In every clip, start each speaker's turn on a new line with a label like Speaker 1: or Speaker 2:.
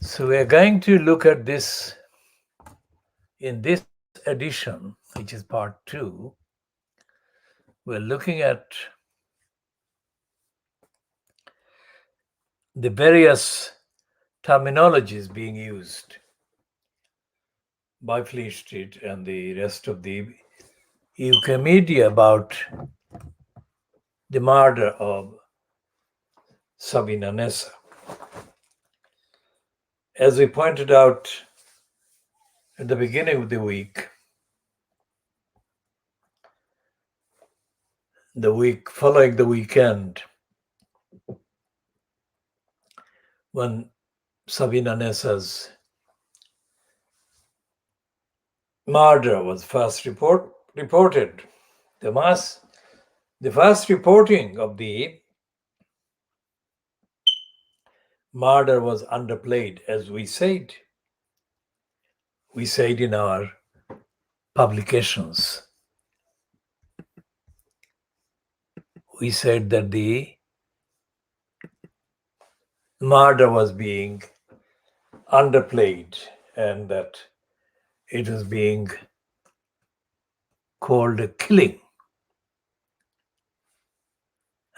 Speaker 1: So we are going to look at this in this edition, which is part 2. We're looking at the various terminologies being used by Fleet Street and the rest of the UK media about the murder of Sabina Nessa. As we pointed out at the beginning of the week following the weekend, when Sabina Nessa's murder was first reported, the first reporting of the murder was underplayed, as we said. We said in our publications. We said that the murder was being underplayed and that it was being called a killing.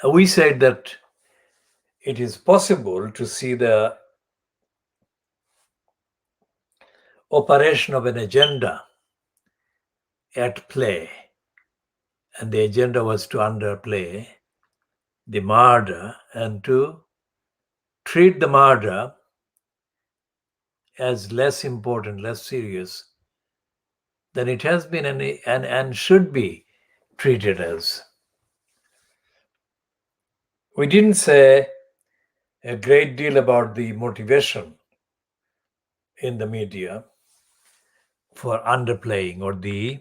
Speaker 1: We said that it is possible to see the operation of an agenda at play, and the agenda was to underplay the murder and to treat the murder as less important, less serious than it has been and should be treated as. We didn't say a great deal about the motivation in the media for underplaying, or the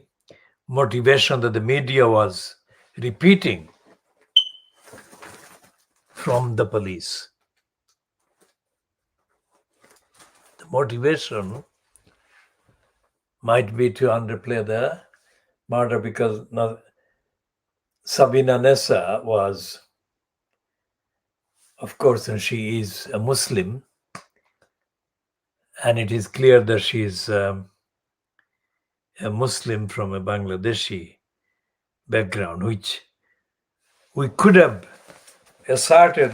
Speaker 1: motivation that the media was repeating from the police. The motivation might be to underplay the murder because Sabina Nessa was, of course, and she is a Muslim, and it is clear that she is a Muslim from a Bangladeshi background, which we could have asserted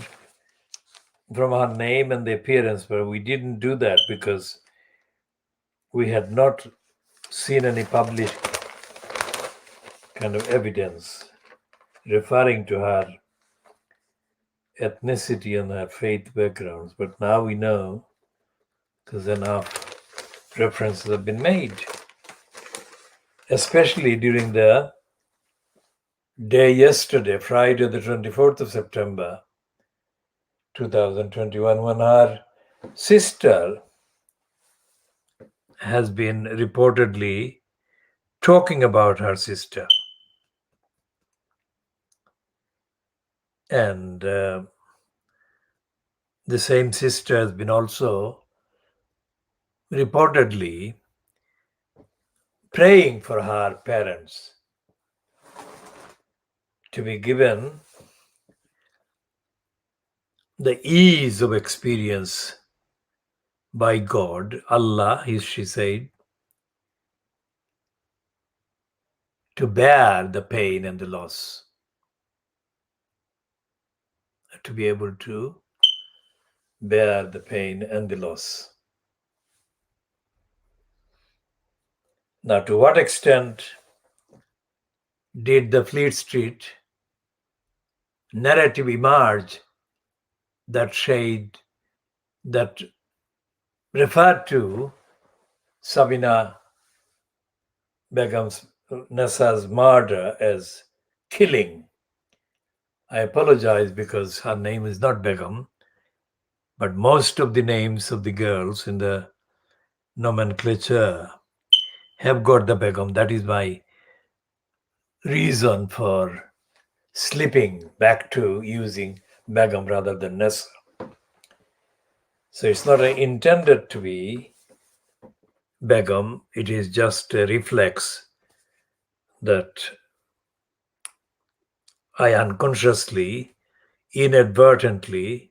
Speaker 1: from her name and the appearance, but we didn't do that because we had not seen any published kind of evidence referring to her ethnicity and her faith backgrounds. But now we know because enough references have been made, especially during the day yesterday, Friday, the 24th of September, 2021, when her sister has been reportedly talking about her sister. And the same sister has been also reportedly praying for her parents to be given the ease of experience by God, Allah, she said, to bear the pain and the loss, to be able to bear the pain and the loss. Now, to what extent did the Fleet Street narrative emerge that referred to Sabina Begum's Nessa's murder as killing? I apologize because her name is not Begum, but most of the names of the girls in the nomenclature have got the Begum. That is my reason for slipping back to using Begum rather than Nessa. So it's not intended to be Begum, it is just a reflex that I unconsciously, inadvertently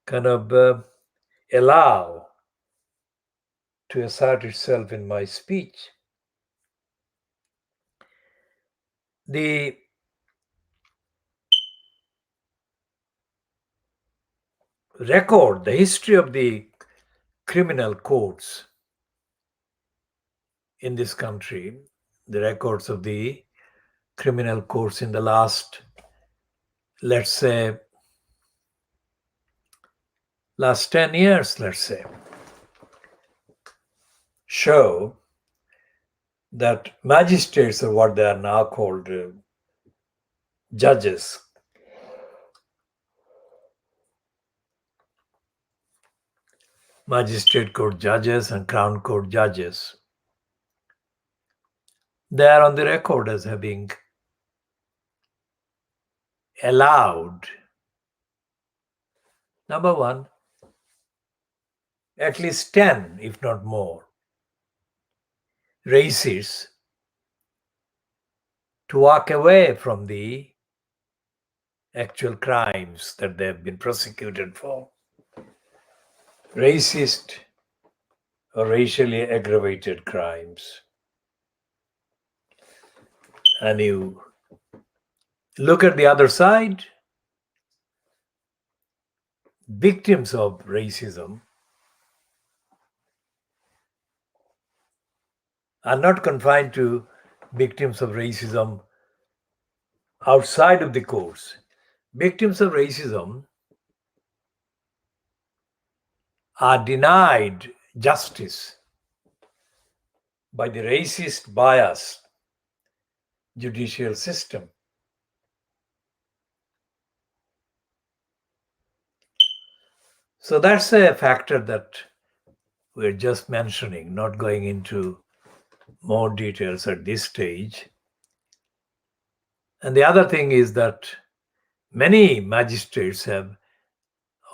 Speaker 1: kind of allow to assert itself in my speech. The record, the history of the criminal courts in this country, the records of the criminal courts in the last, let's say, last 10 years, let's say, show that magistrates, or what they are now called, judges, magistrate court judges and crown court judges, they are on the record as having allowed, number one, at least 10, if not more, racists to walk away from the actual crimes that they have been prosecuted for. Racist or racially aggravated crimes. And you look at the other side, victims of racism are not confined to victims of racism outside of the courts. Victims of racism are denied justice by the racist biased judicial system. So that's a factor that we're just mentioning, not going into more details at this stage. And the other thing is that many magistrates have,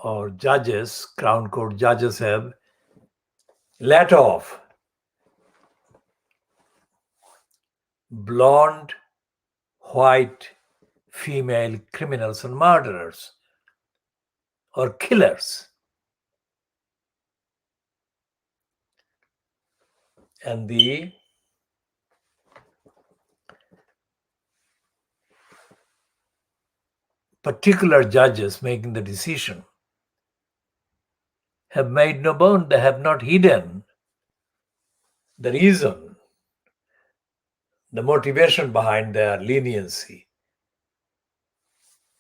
Speaker 1: or judges, crown court judges have let off blonde, white, female criminals and murderers or killers. And the particular judges making the decision have made no bone, they have not hidden the reason, the motivation behind their leniency.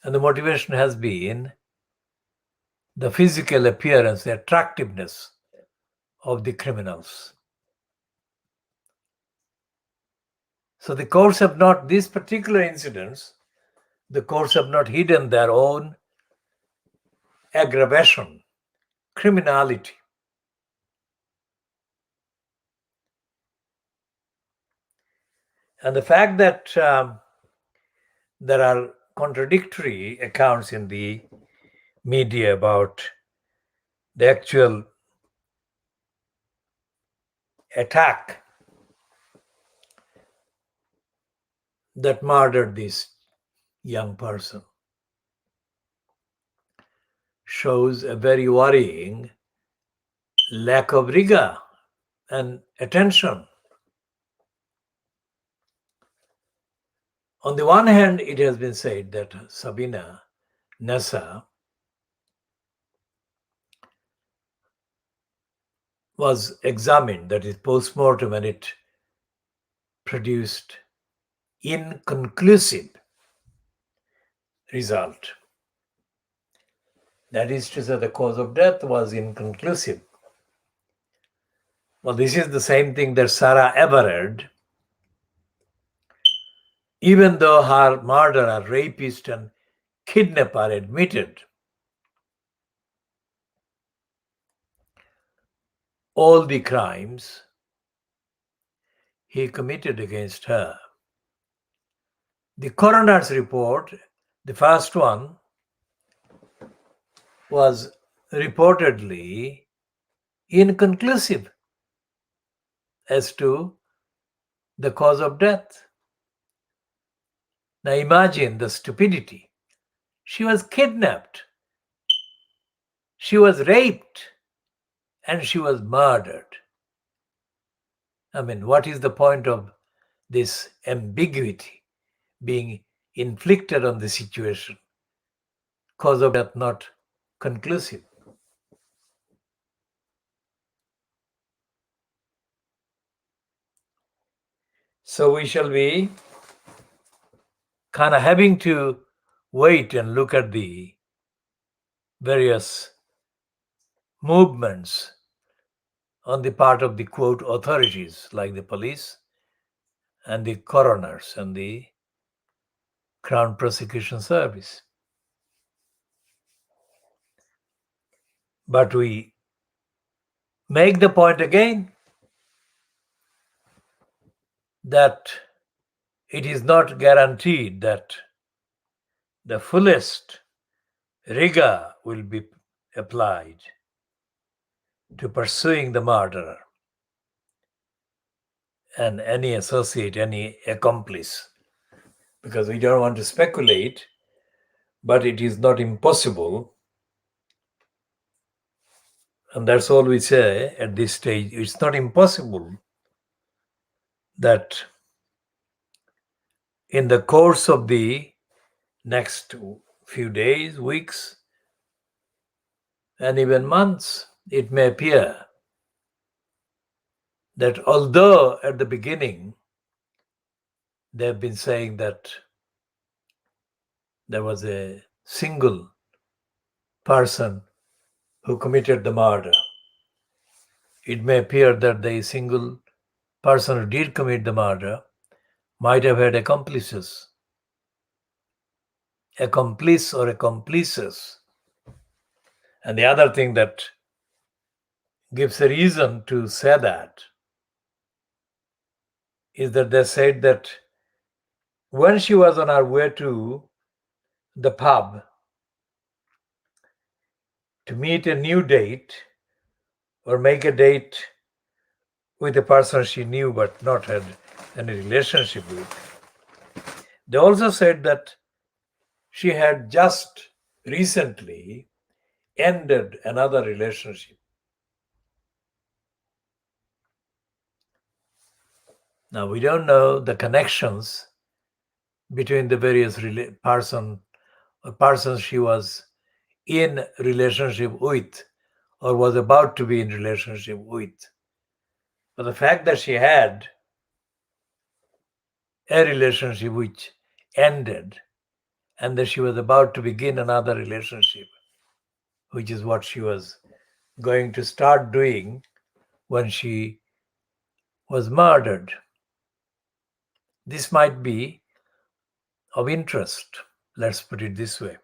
Speaker 1: And the motivation has been the physical appearance, the attractiveness of the criminals. So the courts have not, these particular incidents, the courts have not hidden their own aggravation, criminality. And the fact that there are contradictory accounts in the media about the actual attack that murdered this young person shows a very worrying lack of rigor and attention. On the one hand, it has been said that Sabina Nessa was examined, that is post-mortem, and it produced inconclusive result. That is to say, the cause of death was inconclusive. Well, this is the same thing that Sarah Everard, even though her murderer, rapist, and kidnapper admitted all the crimes he committed against her. The coroner's report, the first one, was reportedly inconclusive as to the cause of death. Now imagine the stupidity. She was kidnapped, she was raped, and she was murdered. I mean, what is the point of this ambiguity being inflicted on the situation? Cause of death not conclusive. So we shall be kind of having to wait and look at the various movements on the part of the quote authorities like the police and the coroners and the Crown Prosecution Service. But we make the point again that it is not guaranteed that the fullest rigor will be applied to pursuing the murderer and any associate, any accomplice, because we don't want to speculate, but it is not impossible. And that's all we say at this stage. It's not impossible that in the course of the next few days, weeks, and even months, it may appear that although at the beginning they've been saying that there was a single person who committed the murder, it may appear that the single person who did commit the murder might have had accomplices, accomplice or accomplices. And the other thing that gives a reason to say that is that they said that when she was on her way to the pub to meet a new date or make a date with a person she knew but not had any relationship with, they also said that she had just recently ended another relationship. Now, we don't know the connections between the various persons she was in relationship with or was about to be in relationship with. But the fact that she had a relationship which ended and that she was about to begin another relationship, which is what she was going to start doing when she was murdered. This might be of interest. Let's put it this way.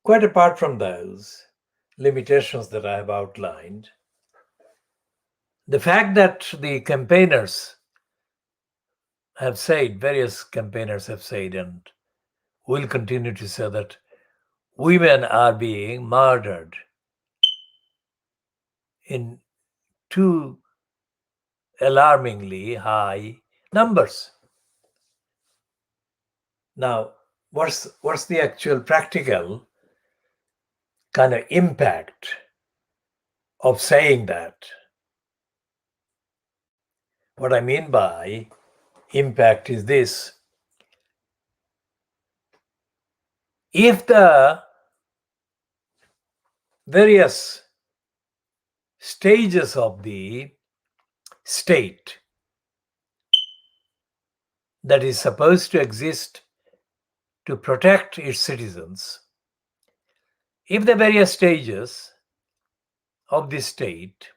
Speaker 1: Quite apart from those limitations that I have outlined, the fact that the campaigners have said, various campaigners have said, and will continue to say that women are being murdered in too alarmingly high numbers. Now, what's the actual practical kind of impact of saying that? What I mean by impact is this. If the various stages of the state that is supposed to exist to protect its citizens, if the various stages of the state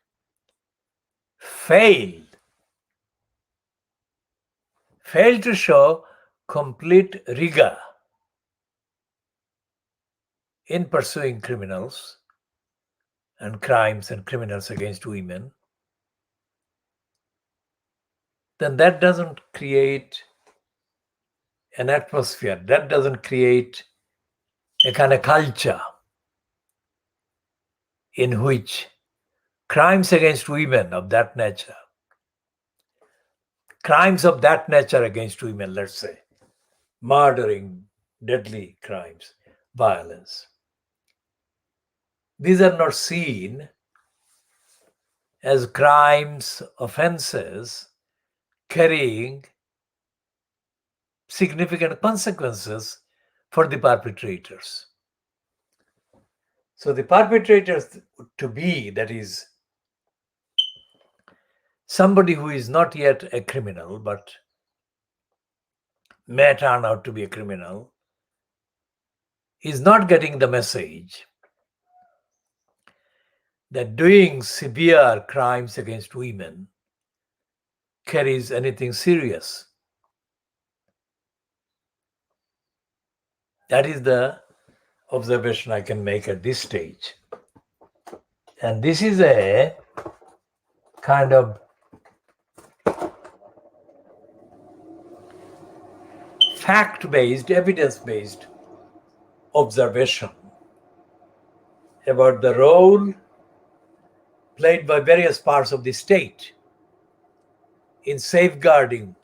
Speaker 1: fail to show complete rigor in pursuing criminals and crimes and criminals against women, then that doesn't create an atmosphere, that doesn't create a kind of culture in which crimes against women of that nature, against women, let's say, murdering, deadly crimes, violence, these are not seen as crimes, offenses carrying significant consequences for the perpetrators. So the perpetrators to be, that is, somebody who is not yet a criminal but may turn out to be a criminal, is not getting the message that doing severe crimes against women carries anything serious. That is the observation I can make at this stage. And this is a kind of fact-based, evidence-based observation about the role played by various parts of the state in safeguarding,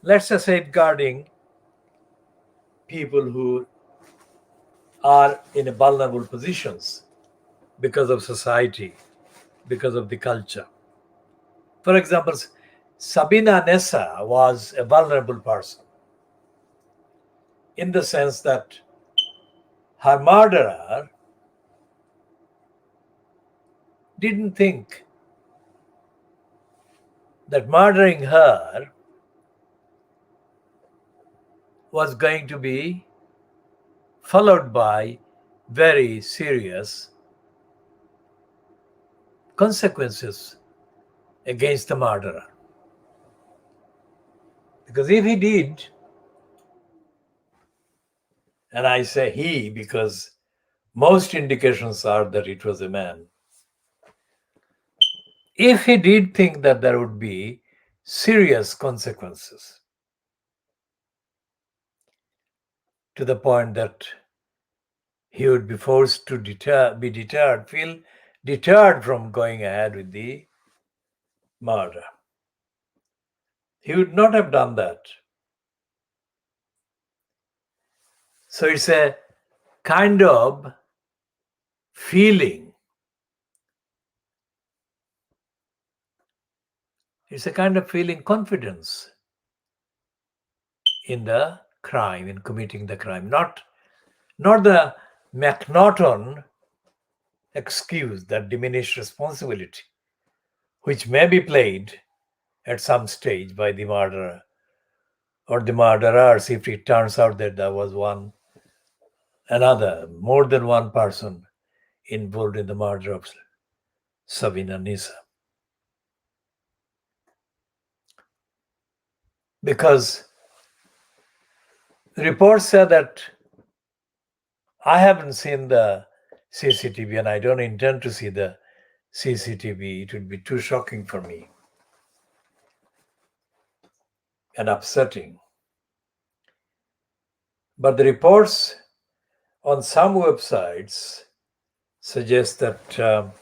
Speaker 1: let's say, safeguarding people who are in vulnerable positions because of society, because of the culture. For example, Sabina Nessa was a vulnerable person in the sense that her murderer didn't think that murdering her was going to be followed by very serious consequences against the murderer. Because if he did, and I say he because most indications are that it was a man, if he did think that there would be serious consequences to the point that he would be forced to feel deterred from going ahead with the murder, he would not have done that. So it's a kind of feeling, confidence in the crime, in committing the crime, not the McNaughton excuse, that diminished responsibility, which may be played at some stage by the murderer or the murderers if it turns out that there was more than one person involved in the murder of Sabina Nessa. Because reports say that, I haven't seen the CCTV and I don't intend to see the CCTV. It would be too shocking for me and upsetting. But the reports on some websites suggest that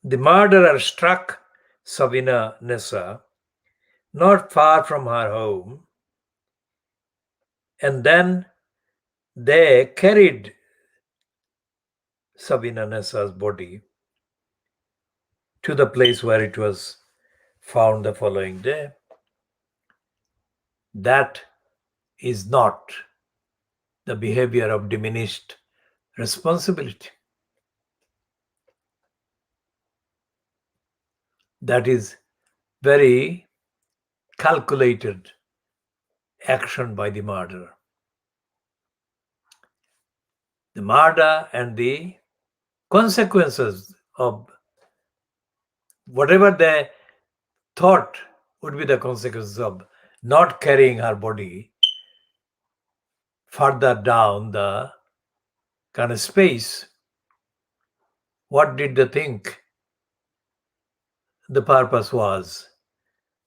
Speaker 1: the murderer struck Sabina Nessa not far from her home, and then they carried Sabina Nessa's body to the place where it was found the following day. That is not the behavior of diminished responsibility. That is very calculated action by the murderer. The murder and the consequences of whatever they thought would be the consequences of not carrying her body further down the kind of space. What did they think the purpose was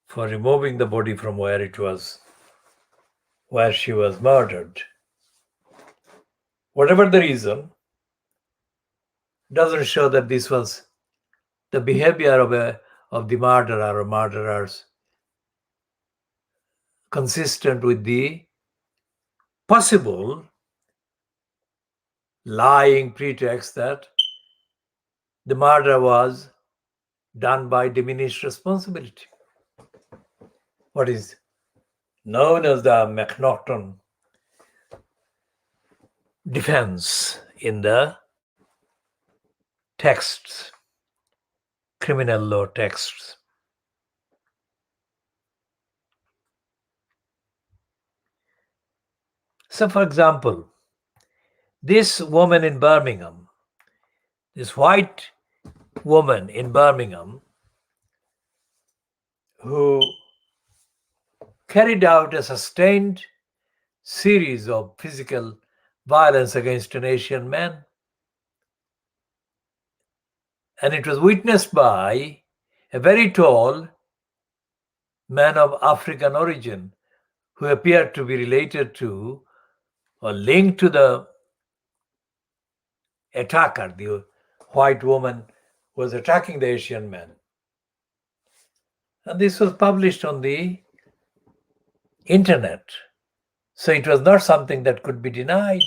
Speaker 1: for removing the body from where she was murdered? Whatever the reason, doesn't show that this was the behavior of the murderer or murderers consistent with the possible lying pretext that the murder was done by diminished responsibility. What is known as the McNaughton defense in the texts, criminal law texts. So, for example, this woman in Birmingham, this white woman in Birmingham, who carried out a sustained series of physical violence against an Asian man. And it was witnessed by a very tall man of African origin who appeared to be related to or linked to the attacker, the white woman who was attacking the Asian man. And this was published on the internet. So it was not something that could be denied.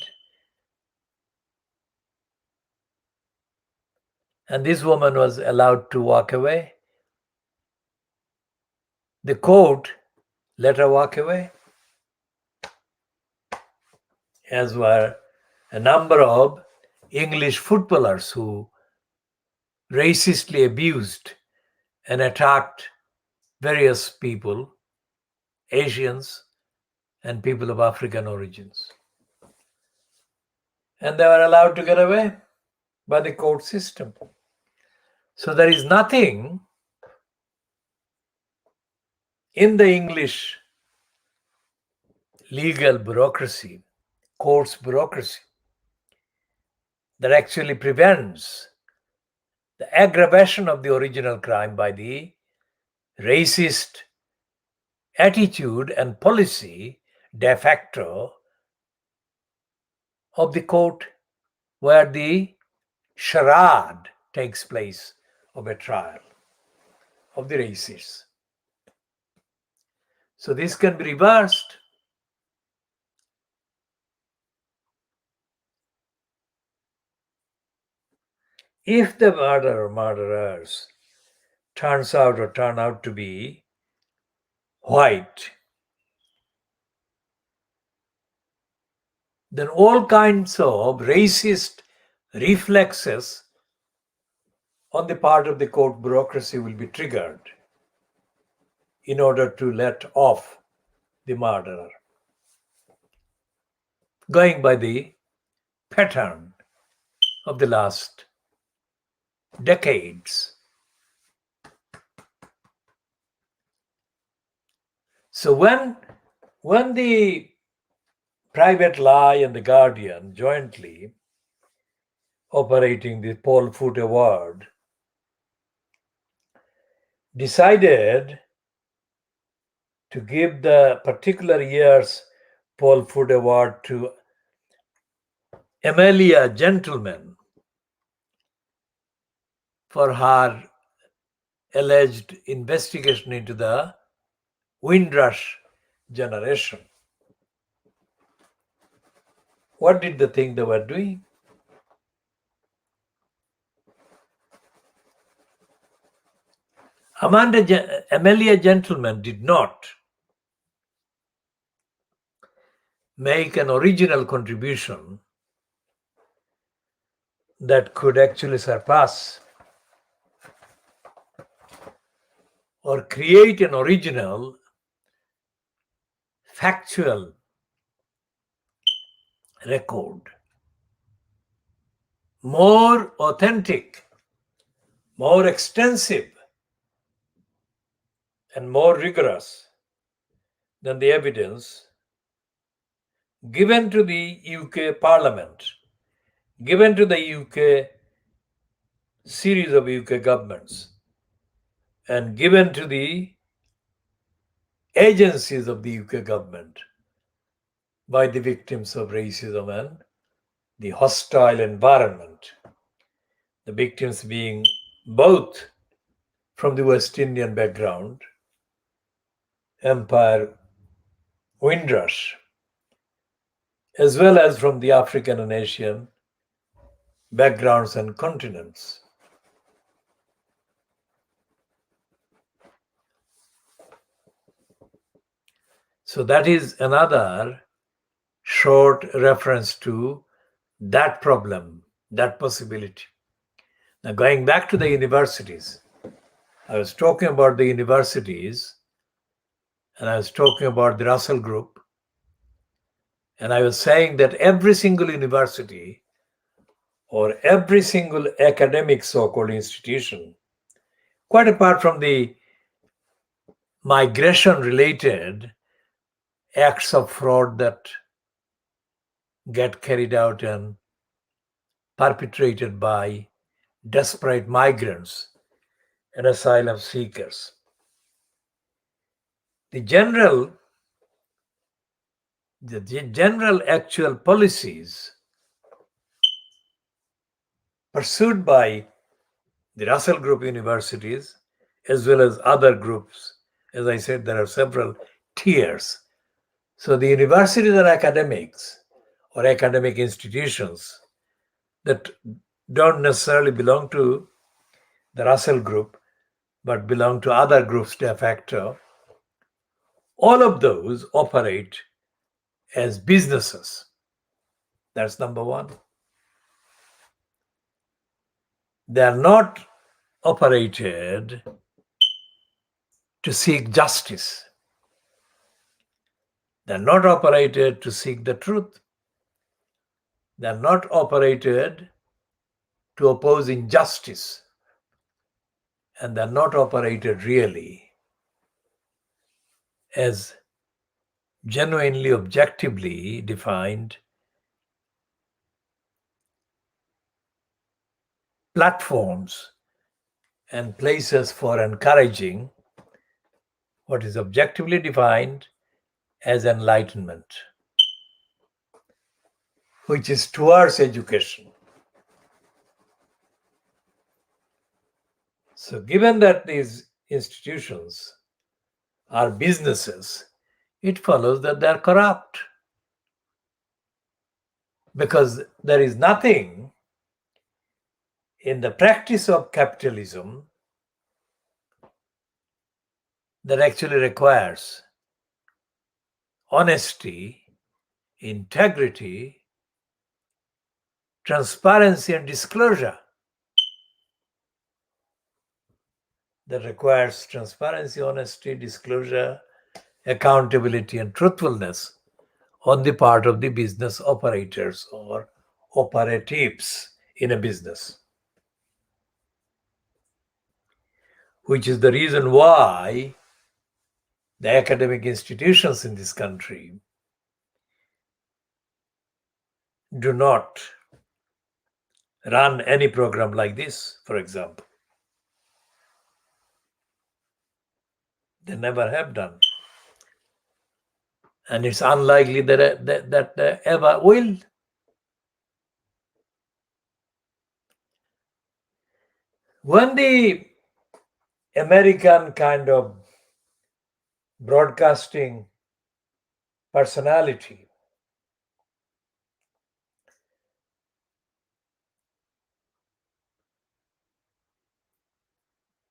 Speaker 1: And this woman was allowed to walk away. The court let her walk away, as were a number of English footballers who racistly abused and attacked various people, Asians and people of African origins. And they were allowed to get away by the court system. So there is nothing in the English legal bureaucracy, courts bureaucracy, that actually prevents the aggravation of the original crime by the racist attitude and policy de facto of the court where the charade takes place of a trial of the racists. So this can be reversed. If the murderer or murderers turn out to be white, then all kinds of racist reflexes on the part of the court bureaucracy will be triggered in order to let off the murderer, going by the pattern of the last decades. So when the Private Lie and the Guardian jointly operating the Paul Foot Award decided to give the particular year's Paul Foot Award to Amelia Gentleman for her alleged investigation into the Windrush generation. What did they think they were doing? Amelia Gentleman did not make an original contribution that could actually surpass or create an original, factual record, more authentic, more extensive, and more rigorous than the evidence given to the UK Parliament, given to the UK series of UK governments, and given to the agencies of the UK government by the victims of racism and the hostile environment, the victims being both from the West Indian background, Empire Windrush, as well as from the African and Asian backgrounds and continents. So that is another short reference to that problem, that possibility. Now, going back to the universities, I was talking about the universities and I was talking about the Russell Group. And I was saying that every single university or every single academic so-called institution, quite apart from the migration-related acts of fraud that get carried out and perpetrated by desperate migrants and asylum seekers. The general actual policies pursued by the Russell Group universities as well as other groups. As I said, there are several tiers. So the universities are academics or academic institutions that don't necessarily belong to the Russell Group, but belong to other groups de facto. All of those operate as businesses. That's number one. They are not operated to seek justice. They're not operated to seek the truth. They're not operated to oppose injustice. And they're not operated really as genuinely, objectively defined platforms and places for encouraging what is objectively defined as enlightenment, which is towards education. So given that these institutions are businesses, it follows that they are corrupt. Because there is nothing in the practice of capitalism that actually requires honesty, integrity, transparency, and disclosure. That requires transparency, honesty, disclosure, accountability, and truthfulness on the part of the business operators or operatives in a business. Which is the reason why the academic institutions in this country do not run any program like this, for example. They never have done. And it's unlikely that they ever will. When the American kind of broadcasting personality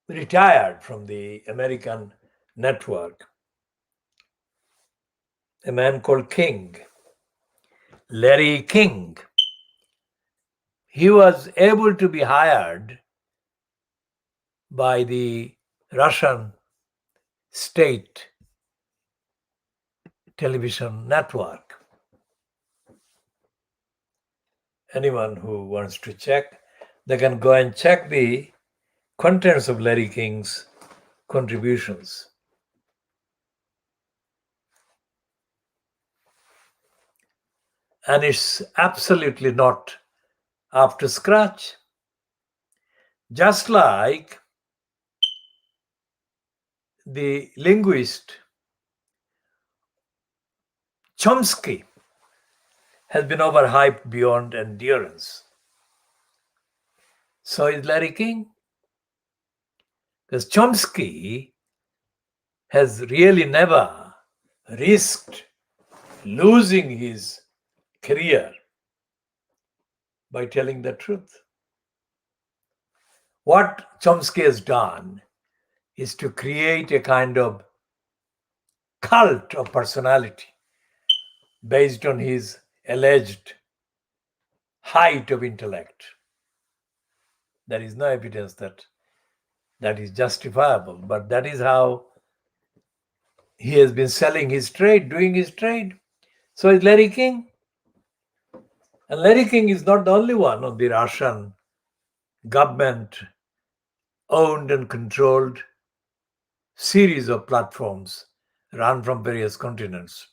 Speaker 1: retired from the American network, a man called King, Larry King, he was able to be hired by the Russian state television network. Anyone who wants to check, they can go and check the contents of Larry King's contributions. And it's absolutely not up to scratch. Just like the linguist Chomsky has been overhyped beyond endurance. So is Larry King. Because Chomsky has really never risked losing his career by telling the truth. What Chomsky has done is to create a kind of cult of personality based on his alleged height of intellect. There is no evidence that that is justifiable, but that is how he has been selling his trade, doing his trade. So is Larry King. And Larry King is not the only one of the Russian government owned and controlled series of platforms run from various continents.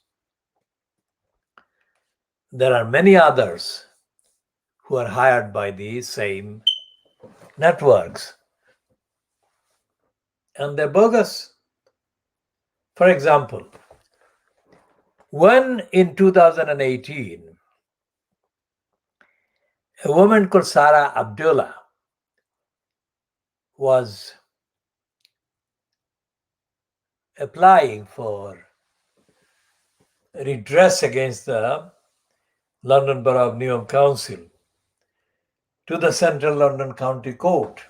Speaker 1: There are many others who are hired by the same networks. And they're bogus. For example, when in 2018, a woman called Sarah Abdullah was applying for redress against the London Borough of Newham Council to the Central London County Court.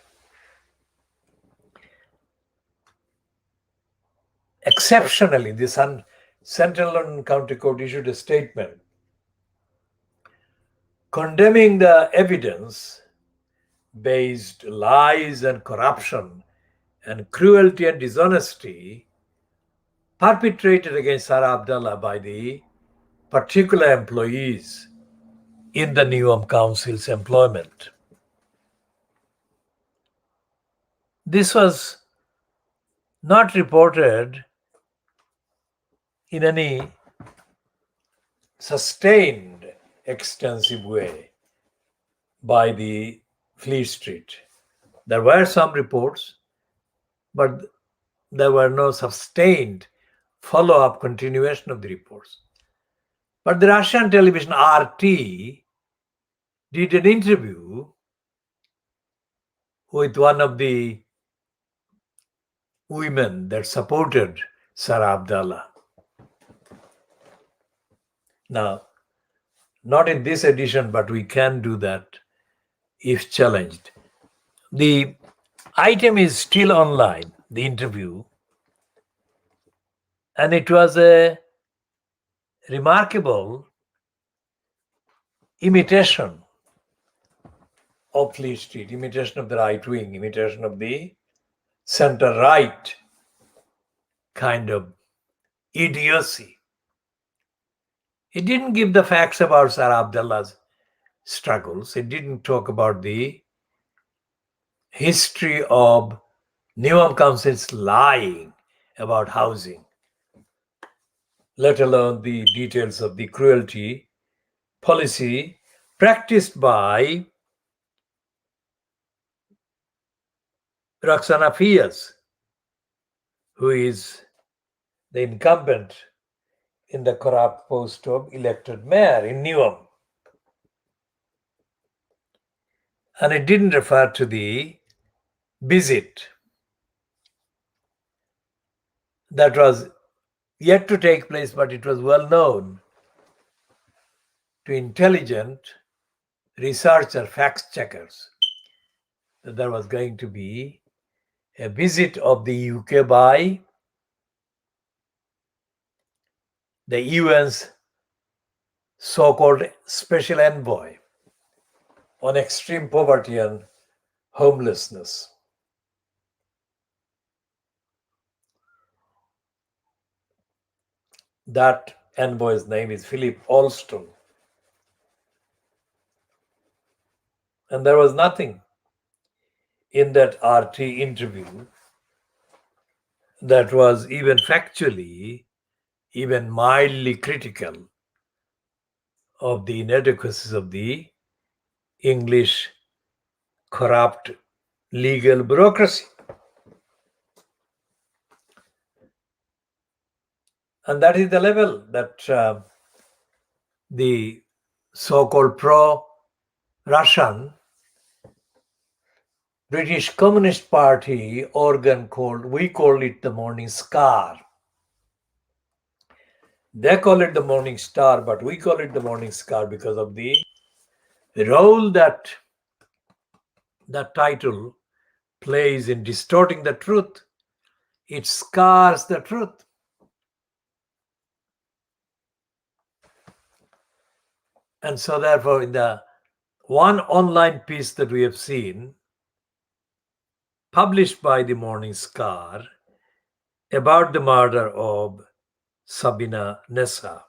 Speaker 1: Exceptionally, the Central London County Court issued a statement condemning the evidence-based lies and corruption and cruelty and dishonesty perpetrated against Sarah Abdullah by the particular employees in the Newham Council's employment. This was not reported in any sustained, extensive way by the Fleet Street. There were some reports, but there were no sustained follow-up continuation of the reports. But the Russian television RT did an interview with one of the women that supported Sarah Abdullah. Now, not in this edition, but we can do that if challenged. The item is still online, the interview, and it was a remarkable imitation of Fleet Street, imitation of the right wing, imitation of the center-right kind of idiocy. It didn't give the facts about Sarah Abdullah's struggles. It didn't talk about the history of Newham Council's lying about housing, let alone the details of the cruelty policy practiced by Roxana Fias, who is the incumbent in the corrupt post of elected mayor in Newham. And it didn't refer to the visit that was yet to take place, but it was well known to intelligent researcher, fact checkers, that there was going to be a visit of the UK by the UN's so-called special envoy on extreme poverty and homelessness. That envoy's name is Philip Alston. And there was nothing in that RT interview that was even factually, even mildly critical of the inadequacies of the English corrupt legal bureaucracy. And that is the level that the so-called pro-Russian British Communist Party organ called, we call it the Morning Star. They call it the Morning Star, but we call it the Morning Star because of the the role that title plays in distorting the truth, it scars the truth. And so therefore, in the one online piece that we have seen, published by the Morning Star, about the murder of Sabina Nessa,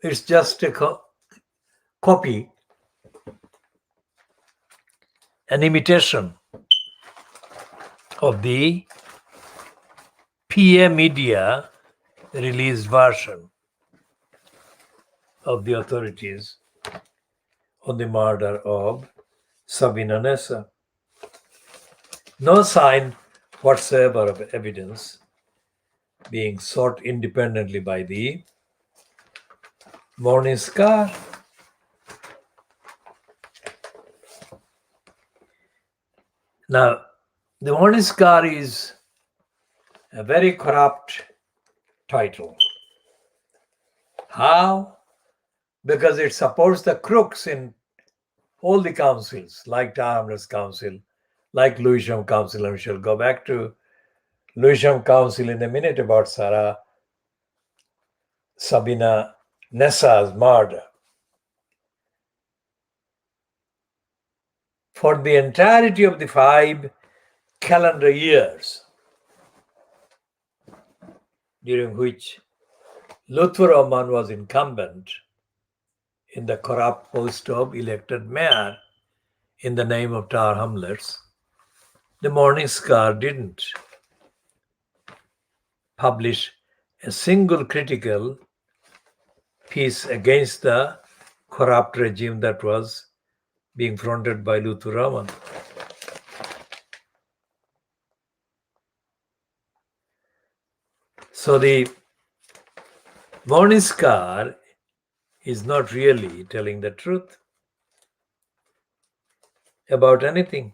Speaker 1: it's just a copy, an imitation of the PA media released version of the authorities on the murder of Sabina Nessa. No sign whatsoever of evidence being sought independently by the Morning Star. Now, the Morning Star is a very corrupt title. How? Because it supports the crooks in all the councils, like Hrs Council, like Lewisham Council, and we shall go back to Lewisham Council in a minute about Sabina Nessa's murder. For the entirety of the 5 calendar years during which Lutfur Rahman was incumbent in the corrupt post of elected mayor in the name of Tower Hamlets, the Morning Star didn't publish a single critical piece against the corrupt regime that was being fronted by Lutfur Rahman. So the Morning Star is not really telling the truth about anything.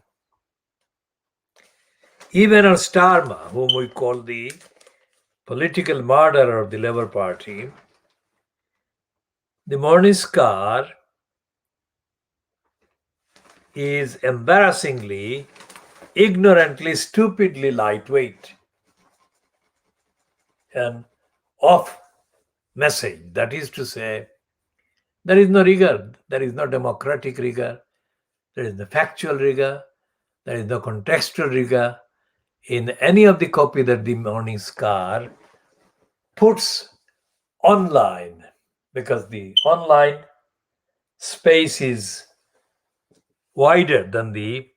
Speaker 1: Even our Starmer, whom we call the political murderer of the Labour Party, the Morning Star is embarrassingly, ignorantly, stupidly lightweight and off message. That is to say, there is no rigor, there is no democratic rigor, there is no factual rigor, there is no contextual rigor in any of the copy that the Morning Star puts online, because the online space is wider than the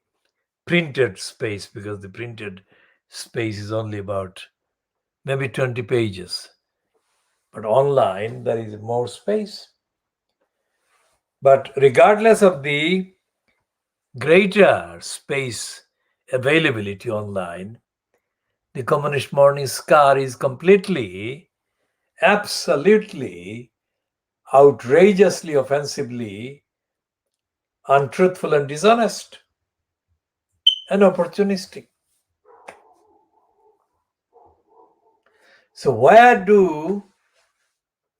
Speaker 1: printed space, because the printed space is only about maybe 20 pages. But online, there is more space. But regardless of the greater space availability online, the Communist Morning Star is completely, absolutely, outrageously, offensively untruthful and dishonest and opportunistic. So where do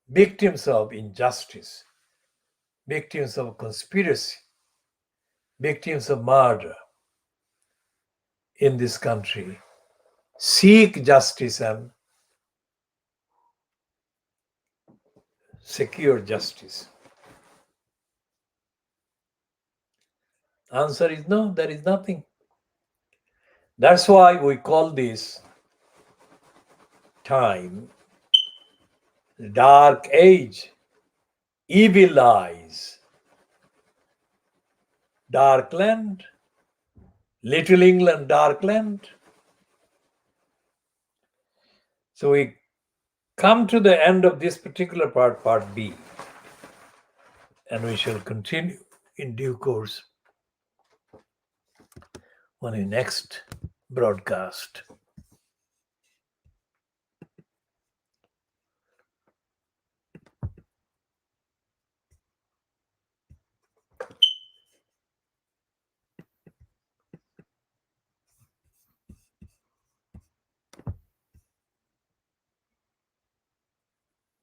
Speaker 1: victims of injustice, victims of conspiracy, victims of murder in this country seek justice and secure justice? Answer is no, there is nothing. That's why we call this time the dark age, evil eyes, dark land, Little England, dark land. So we come to the end of this particular part B, and we shall continue in due course on the next broadcast.